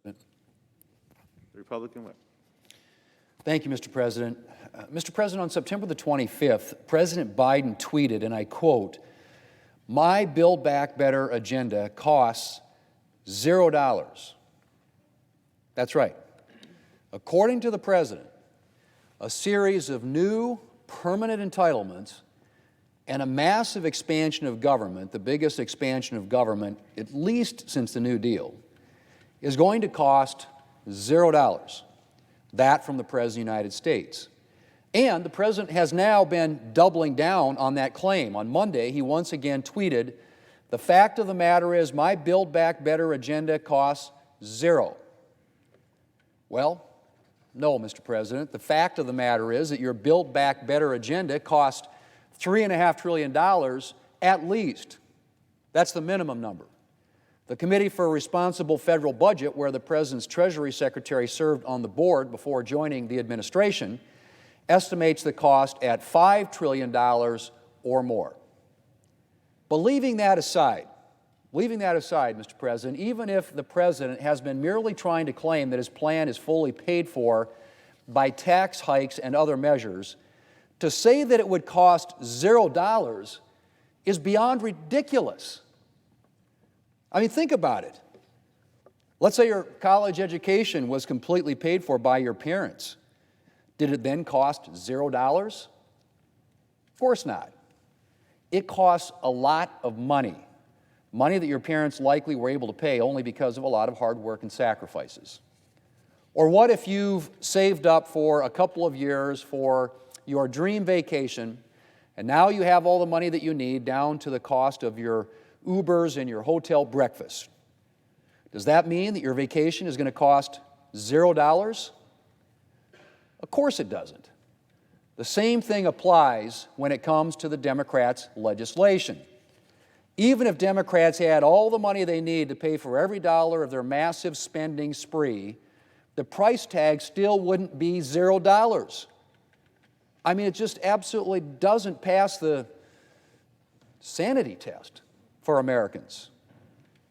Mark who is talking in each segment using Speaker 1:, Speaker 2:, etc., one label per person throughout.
Speaker 1: The Republican whip.
Speaker 2: Thank you, Mr. President. Mr. President, on September the 25th, President Biden tweeted, and I quote, "My Build Back Better agenda costs $0." That's right. According to the President, a series of new permanent entitlements and a massive expansion of government, the biggest expansion of government, at least since the New Deal, is going to cost $0. That from the President of the United States. And the President has now been doubling down on that claim. On Monday, he once again tweeted, "The fact of the matter is my Build Back Better agenda costs $0." Well, no, Mr. President. The fact of the matter is that your Build Back Better agenda cost $3.5 trillion at least. That's the minimum number. The Committee for a Responsible Federal Budget, where the President's Treasury Secretary served on the board before joining the administration, estimates the cost at $5 trillion or more. But leaving that aside, Mr. President, even if the President has been merely trying to claim that his plan is fully paid for by tax hikes and other measures, to say that it would cost $0 is beyond ridiculous. I mean, think about it. Let's say your college education was completely paid for by your parents. Did it then cost $0? Of course not. It costs a lot of money that your parents likely were able to pay only because of a lot of hard work and sacrifices. Or what if you've saved up for a couple of years for your dream vacation, and now you have all the money that you need down to the cost of your Ubers and your hotel breakfast? Does that mean that your vacation is going to cost $0? Of course it doesn't. The same thing applies when it comes to the Democrats' legislation. Even if Democrats had all the money they need to pay for every dollar of their massive spending spree, the price tag still wouldn't be $0. I mean, it just absolutely doesn't pass the sanity test for Americans.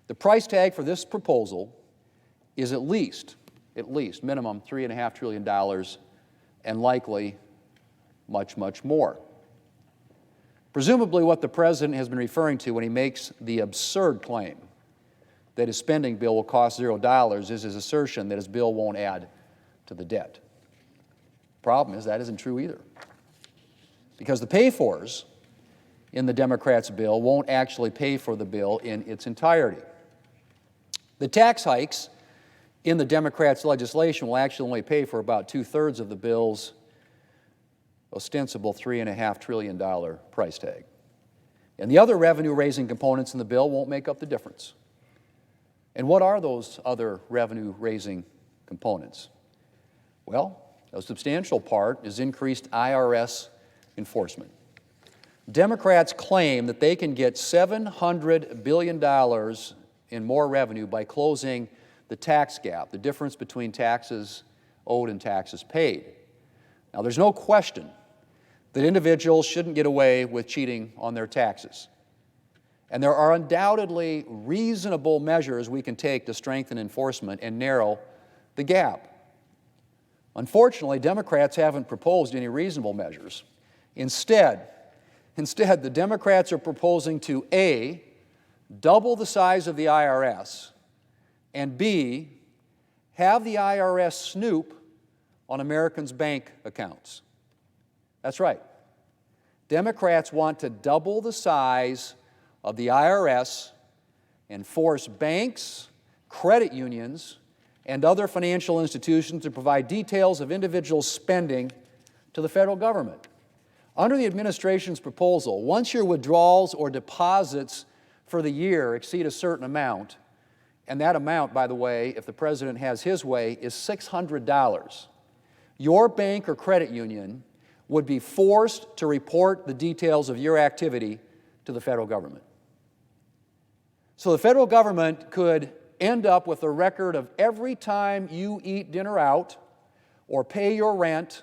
Speaker 2: The price tag for this proposal is at least minimum $3.5 trillion and likely much, much more. Presumably what the President has been referring to when he makes the absurd claim that his spending bill will cost $0 is his assertion that his bill won't add to the debt. Problem is that isn't true either, because the pay-fors in the Democrats' bill won't actually pay for the bill in its entirety. The tax hikes in the Democrats' legislation will actually only pay for about 2/3 of the bill's ostensible $3.5 trillion price tag. And the other revenue-raising components in the bill won't make up the difference. And what are those other revenue-raising components? Well, a substantial part is increased IRS enforcement. Democrats claim that they can get $700 billion in more revenue by closing the tax gap, the difference between taxes owed and taxes paid. Now, there's no question that individuals shouldn't get away with cheating on their taxes. And there are undoubtedly reasonable measures we can take to strengthen enforcement and narrow the gap. Unfortunately, Democrats haven't proposed any reasonable measures. Instead, the Democrats are proposing to A, double the size of the IRS, and B, have the IRS snoop on Americans' bank accounts. That's right. Democrats want to double the size of the IRS and force banks, credit unions, and other financial institutions to provide details of individual spending to the federal government. Under the administration's proposal, once your withdrawals or deposits for the year exceed a certain amount, and that amount, by the way, if the President has his way, is $600, your bank or credit union would be forced to report the details of your activity to the federal government. So the federal government could end up with a record of every time you eat dinner out, or pay your rent,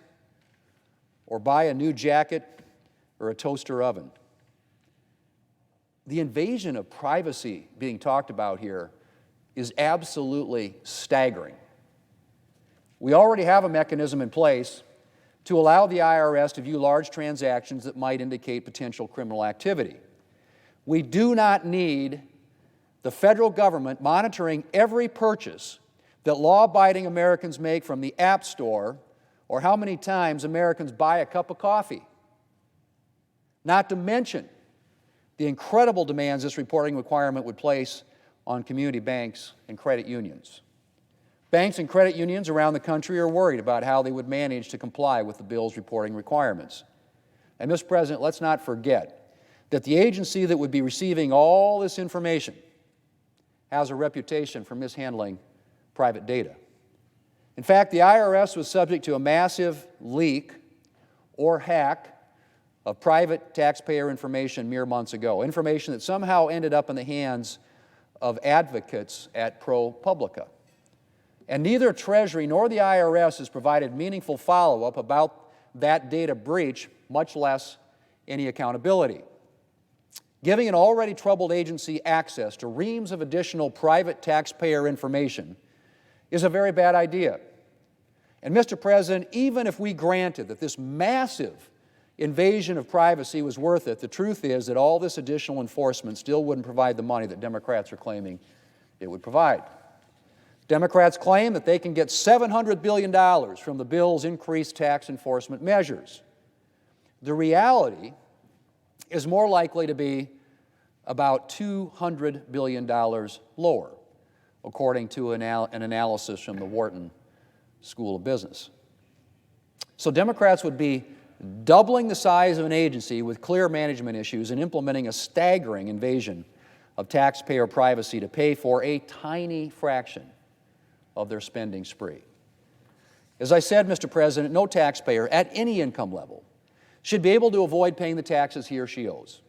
Speaker 2: or buy a new jacket or a toaster oven. The invasion of privacy being talked about here is absolutely staggering. We already have a mechanism in place to allow the IRS to view large transactions that might indicate potential criminal activity. We do not need the federal government monitoring every purchase that law-abiding Americans make from the App Store or how many times Americans buy a cup of coffee. Not to mention the incredible demands this reporting requirement would place on community banks and credit unions. Banks and credit unions around the country are worried about how they would manage to comply with the bill's reporting requirements. And, Mr. President, let's not forget that the agency that would be receiving all this information has a reputation for mishandling private data. In fact, the IRS was subject to a massive leak or hack of private taxpayer information mere months ago, information that somehow ended up in the hands of advocates at ProPublica. And neither Treasury nor the IRS has provided meaningful follow-up about that data breach, much less any accountability. Giving an already troubled agency access to reams of additional private taxpayer information is a very bad idea. And, Mr. President, even if we granted that this massive invasion of privacy was worth it, the truth is that all this additional enforcement still wouldn't provide the money that Democrats are claiming it would provide. Democrats claim that they can get $700 billion from the bill's increased tax enforcement measures. The reality is more likely to be about $200 billion lower, according to an analysis from the Wharton School of Business. So Democrats would be doubling the size of an agency with clear management issues and implementing a staggering invasion of taxpayer privacy to pay for a tiny fraction of their spending spree. As I said, Mr. President, no taxpayer at any income level should be able to avoid paying the taxes he or she owes.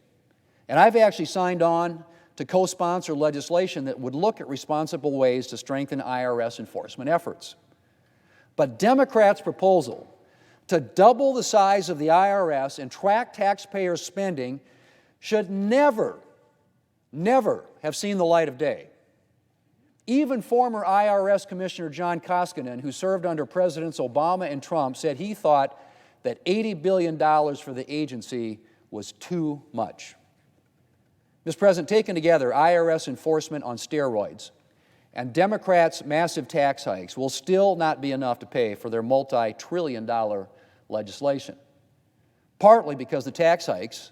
Speaker 2: And I've actually signed on to co-sponsor legislation that would look at responsible ways to strengthen IRS enforcement efforts. But Democrats' proposal to double the size of the IRS and track taxpayer spending should never have seen the light of day. Even former IRS Commissioner John Koskinen, who served under Presidents Obama and Trump, said he thought that $80 billion for the agency was too much. Mr. President, taken together, IRS enforcement on steroids and Democrats' massive tax hikes will still not be enough to pay for their multi-trillion-dollar legislation, partly because the tax hikes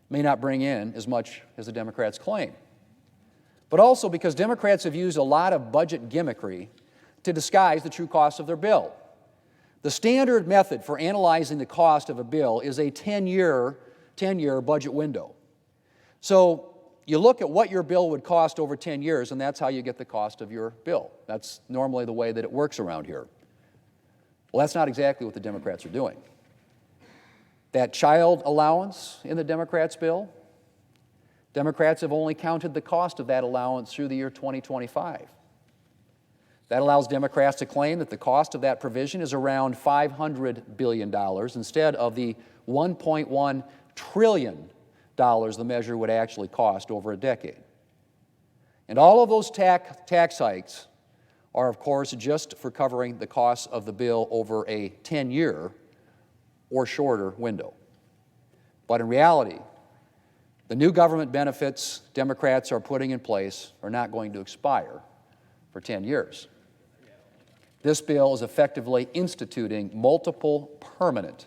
Speaker 2: may not bring in as much as the Democrats claim, but also because Democrats have used a lot of budget gimmickry to disguise the true cost of their bill. The standard method for analyzing the cost of a bill is a 10-year budget window. So you look at what your bill would cost over 10 years, and that's how you get the cost of your bill. That's normally the way that it works around here. Well, that's not exactly what the Democrats are doing. That child allowance in the Democrats' bill, Democrats have only counted the cost of that allowance through the year 2025. That allows Democrats to claim that the cost of that provision is around $500 billion instead of the $1.1 trillion the measure would actually cost over a decade. And all of those tax hikes are, of course, just for covering the costs of the bill over a 10-year or shorter window. But in reality, the new government benefits Democrats are putting in place are not going to expire for 10 years. This bill is effectively instituting multiple permanent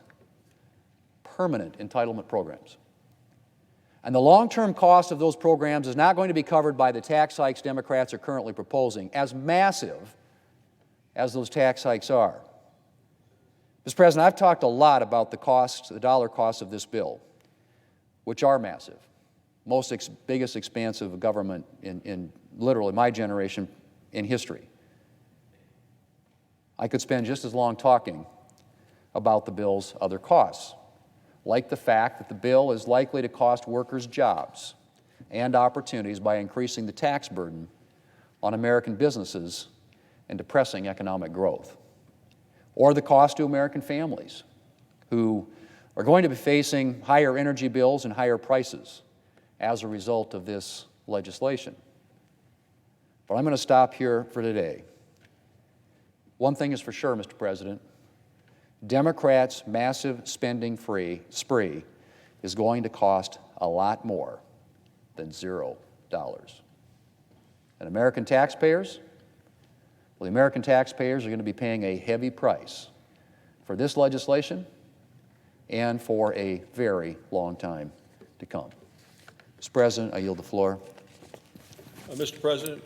Speaker 2: entitlement programs. And the long-term cost of those programs is not going to be covered by the tax hikes Democrats are currently proposing, as massive as those tax hikes are. Mr. President, I've talked a lot about the dollar costs of this bill, which are massive, biggest expansive government in literally my generation in history. I could spend just as long talking about the bill's other costs, like the fact that the bill is likely to cost workers jobs and opportunities by increasing the tax burden on American businesses and depressing economic growth, or the cost to American families who are going to be facing higher energy bills and higher prices as a result of this legislation. But I'm going to stop here for today. One thing is for sure, Mr. President, Democrats' massive spending spree is going to cost a lot more than $0. And American taxpayers, well, the American taxpayers are going to be paying a heavy price for this legislation and for a very long time to come. Mr. President, I yield the floor.
Speaker 3: Mr. President,